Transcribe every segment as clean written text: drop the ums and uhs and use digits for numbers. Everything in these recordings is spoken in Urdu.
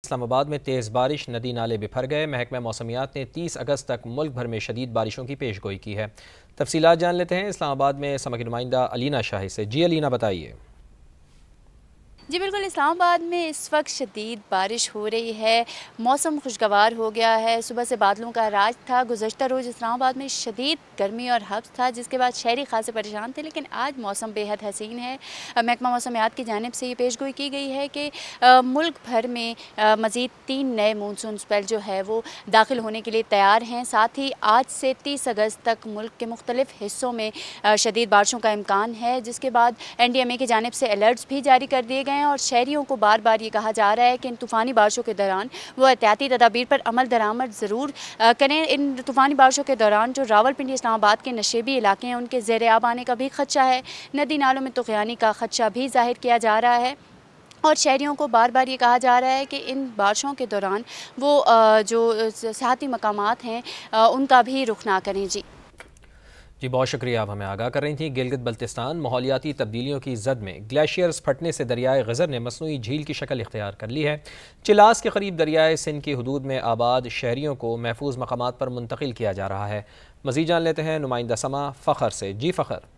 اسلام آباد میں تیز بارش، ندی نالے بفر گئے۔ محکمہ موسمیات نے 30 اگست تک ملک بھر میں شدید بارشوں کی پیش گوئی کی ہے۔ تفصیلات جان لیتے ہیں اسلام آباد میں سماجی نمائندہ علینا شاہی سے۔ جی علینا، بتائیے۔ جی بالکل، اسلام آباد میں اس وقت شدید بارش ہو رہی ہے، موسم خوشگوار ہو گیا ہے۔ صبح سے بادلوں کا راج تھا۔ گزشتہ روز اسلام آباد میں شدید گرمی اور حبس تھا، جس کے بعد شہری خاصے پریشان تھے، لیکن آج موسم بے حد حسین ہے۔ محکمہ موسمیات کی جانب سے یہ پیش گوئی کی گئی ہے کہ ملک بھر میں مزید 3 نئے مونسون اسپیل جو ہے وہ داخل ہونے کے لیے تیار ہیں۔ ساتھ ہی آج سے 30 اگست تک ملک کے مختلف حصوں میں شدید بارشوں کا امکان ہے، جس کے بعد NDMA کی جانب سے الرٹس بھی جاری کر دیے گئے ہیں اور شہریوں کو بار بار یہ کہا جا رہا ہے کہ ان طوفانی بارشوں کے دوران وہ احتیاطی تدابیر پر عمل درآمد ضرور کریں۔ ان طوفانی بارشوں کے دوران جو راولپنڈی اسلام آباد کے نشیبی علاقے ہیں ان کے زیر آب آنے کا بھی خدشہ ہے۔ ندی نالوں میں طغیانی کا خدشہ بھی ظاہر کیا جا رہا ہے اور شہریوں کو بار بار یہ کہا جا رہا ہے کہ ان بارشوں کے دوران وہ جو سیاحتی مقامات ہیں ان کا بھی رخ نہ کریں۔ جی بہت شکریہ، آپ ہمیں آگاہ کر رہی تھیں۔ گلگت بلتستان ماحولیاتی تبدیلیوں کی زد میں گلیشیئرز پھٹنے سے دریائے غزر نے مصنوعی جھیل کی شکل اختیار کر لی ہے۔ چلاس کے قریب دریائے سندھ کی حدود میں آباد شہریوں کو محفوظ مقامات پر منتقل کیا جا رہا ہے۔ مزید جان لیتے ہیں نمائندہ سما فخر سے۔ جی فخر۔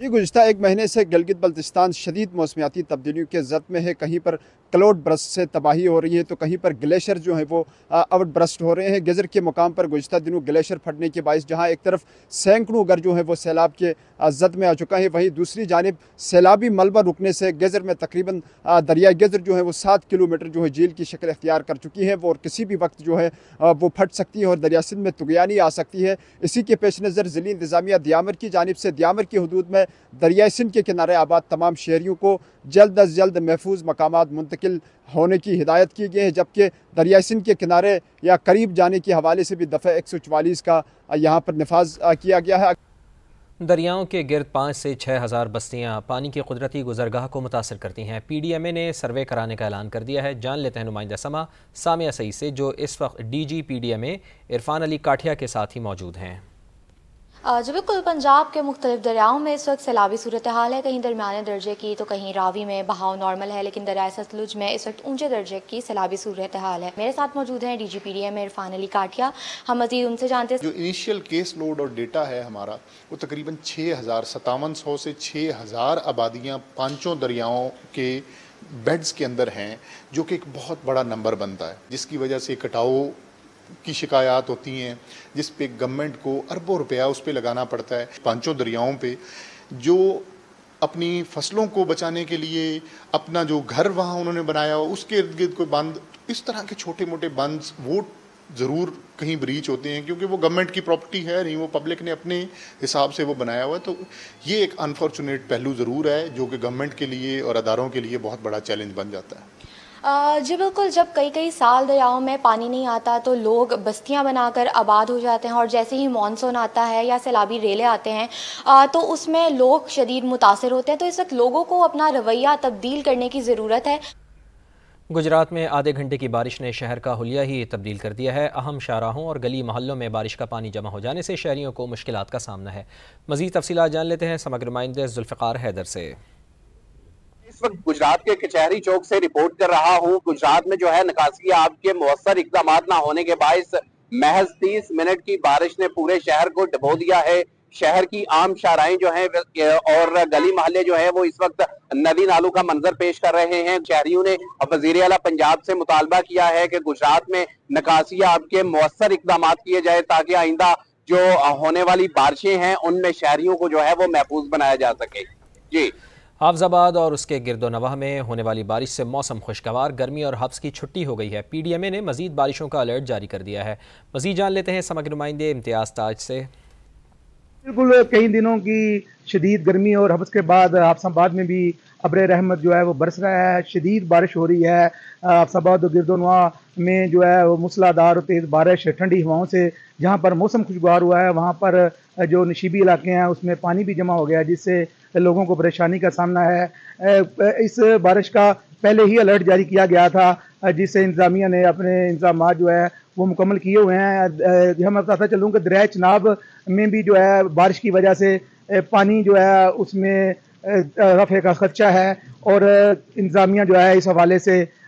گزشتہ ایک مہینے سے گلگت بلتستان شدید موسمیاتی تبدیلیوں کے زد میں ہے۔ کہیں پر کلاؤڈ برسٹ سے تباہی ہو رہی ہے تو کہیں پر گلیشیئر جو ہیں وہ آؤٹ برسٹ ہو رہے ہیں۔ گزر کے مقام پر گزشتہ دنوں گلیشیئر پھٹنے کے باعث جہاں ایک طرف سینکڑوں گھر جو ہیں وہ سیلاب کے زد میں آ چکا ہے، وہیں دوسری جانب سیلابی ملبہ رکنے سے گزر میں تقریباً دریائے گزر جو ہے وہ 7 کلومیٹر جو ہے جھیل کی شکل اختیار کر چکی ہے اور کسی بھی وقت جو ہے وہ پھٹ سکتی ہے اور دریا سندھ میں طغیانی آ سکتی ہے۔ اسی کے پیش نظر ضلعی انتظامیہ دیامر کی جانب سے دیامر کی حدود میں دریائے سندھ کے کنارے آباد تمام شہریوں کو جلد از جلد محفوظ مقامات منتقل ہونے کی ہدایت کی گئی ہے، جبکہ دریائے سندھ کے کنارے یا قریب جانے کے حوالے سے بھی دفعہ 144 کا یہاں پر نفاذ کیا گیا ہے۔ دریاؤں کے گرد 5 سے 6 ہزار بستیاں پانی کی قدرتی گزرگاہ کو متاثر کرتی ہیں۔ PDMA نے سروے کرانے کا اعلان کر دیا ہے۔ جان لیتے ہیں نمائندہ سما سامیہ سعید سے، جو اس وقت DG PDMA عرفان علی کاٹھیا کے ساتھ ہی موجود ہیں۔ جو بالکل پنجاب کے مختلف دریاؤں میں اس وقت سیلابی صورتحال ہے، کہیں درمیانے درجے کی تو کہیں راوی میں بہاؤ نارمل ہے، لیکن دریائے ستلج میں اس وقت اونچے درجے کی سیلابی صورتحال ہے۔ میرے ساتھ موجود ہیں DG PDMA عرفان علی کاٹھیا، ہم مزید ان سے جانتے ہیں۔ جو انیشیل کیس لوڈ اور ڈیٹا ہے ہمارا وہ تقریباً 5700 سے 6000 آبادیاں پانچوں دریاؤں کے بیڈز کے اندر ہیں، جو کہ ایک بہت بڑا نمبر بنتا ہے، جس کی وجہ سے کٹاؤ کی شکایات ہوتی ہیں، جس پہ گورنمنٹ کو اربوں روپیہ اس پہ لگانا پڑتا ہے۔ پانچوں دریاؤں پہ جو اپنی فصلوں کو بچانے کے لیے اپنا جو گھر وہاں انہوں نے بنایا ہو اس کے ارد گرد کوئی بند، اس طرح کے چھوٹے موٹے بند وہ ضرور کہیں بریچ ہوتے ہیں، کیونکہ وہ گورنمنٹ کی پراپرٹی ہے نہیں، وہ پبلک نے اپنے حساب سے وہ بنایا ہوا ہے۔ تو یہ ایک انفارچونیٹ پہلو ضرور ہے جو کہ گورنمنٹ کے لیے اور اداروں کے لیے بہت بڑا چیلنج بن جاتا ہے۔ جی بالکل، جب کئی سال دریاؤں میں پانی نہیں آتا تو لوگ بستیاں بنا کر آباد ہو جاتے ہیں، اور جیسے ہی مانسون آتا ہے یا سیلابی ریلے آتے ہیں تو اس میں لوگ شدید متاثر ہوتے ہیں۔ تو اس وقت لوگوں کو اپنا رویہ تبدیل کرنے کی ضرورت ہے۔ گجرات میں آدھے گھنٹے کی بارش نے شہر کا حلیہ ہی تبدیل کر دیا ہے۔ اہم شاہراہوں اور گلی محلوں میں بارش کا پانی جمع ہو جانے سے شہریوں کو مشکلات کا سامنا ہے۔ مزید تفصیلات جان لیتے ہیں سماجی نمائندے ذوالفقار حیدر سے۔ اس وقت گجرات کے کچہری چوک سے رپورٹ کر رہا ہوں۔ گجرات میں جو ہے نکاسی آب کے مؤثر اقدامات نہ ہونے کے باعث محض 30 منٹ کی بارش نے پورے شہر کو ڈبو دیا ہے۔ شہر کی عام شاہراہیں جو ہیں اور گلی محلے جو ہیں وہ اس وقت ندی نالوں کا منظر پیش کر رہے ہیں۔ شہریوں نے وزیر اعلیٰ پنجاب سے مطالبہ کیا ہے کہ گجرات میں نکاسی آب کے مؤثر اقدامات کیے جائے تاکہ آئندہ جو ہونے والی بارشیں ہیں ان میں شہریوں کو جو ہے وہ محفوظ بنایا جا سکے۔ جی، حافظ آباد اور اس کے گرد و نواح میں ہونے والی بارش سے موسم خوشگوار، گرمی اور حبس کی چھٹی ہو گئی ہے۔ PDMA نے مزید بارشوں کا الرٹ جاری کر دیا ہے۔ مزید جان لیتے ہیں سماجی نمائندے امتیاز تاج سے۔ بالکل، کئی دنوں کی شدید گرمی اور حبس کے بعد حافظ آباد میں بھی ابر رحمت جو ہے وہ برس رہا ہے، شدید بارش ہو رہی ہے۔ حافظ آباد اور گرد و نواح میں جو ہے وہ موسلادھار اور تیز بارش، ٹھنڈی ہواؤں سے جہاں پر موسم خوشگوار ہوا ہے وہاں پر جو نشیبی علاقے ہیں اس میں پانی بھی جمع ہو گیا ہے، جس سے لوگوں کو پریشانی کا سامنا ہے۔ اس بارش کا پہلے ہی الرٹ جاری کیا گیا تھا، جس سے انتظامیہ نے اپنے انتظامات جو ہے وہ مکمل کیے ہوئے ہیں۔ ہم بتاتا چلوں کہ دریائے چناب میں بھی جو ہے بارش کی وجہ سے پانی جو ہے اس میں رفع کا خدشہ ہے، اور انتظامیہ جو ہے اس حوالے سے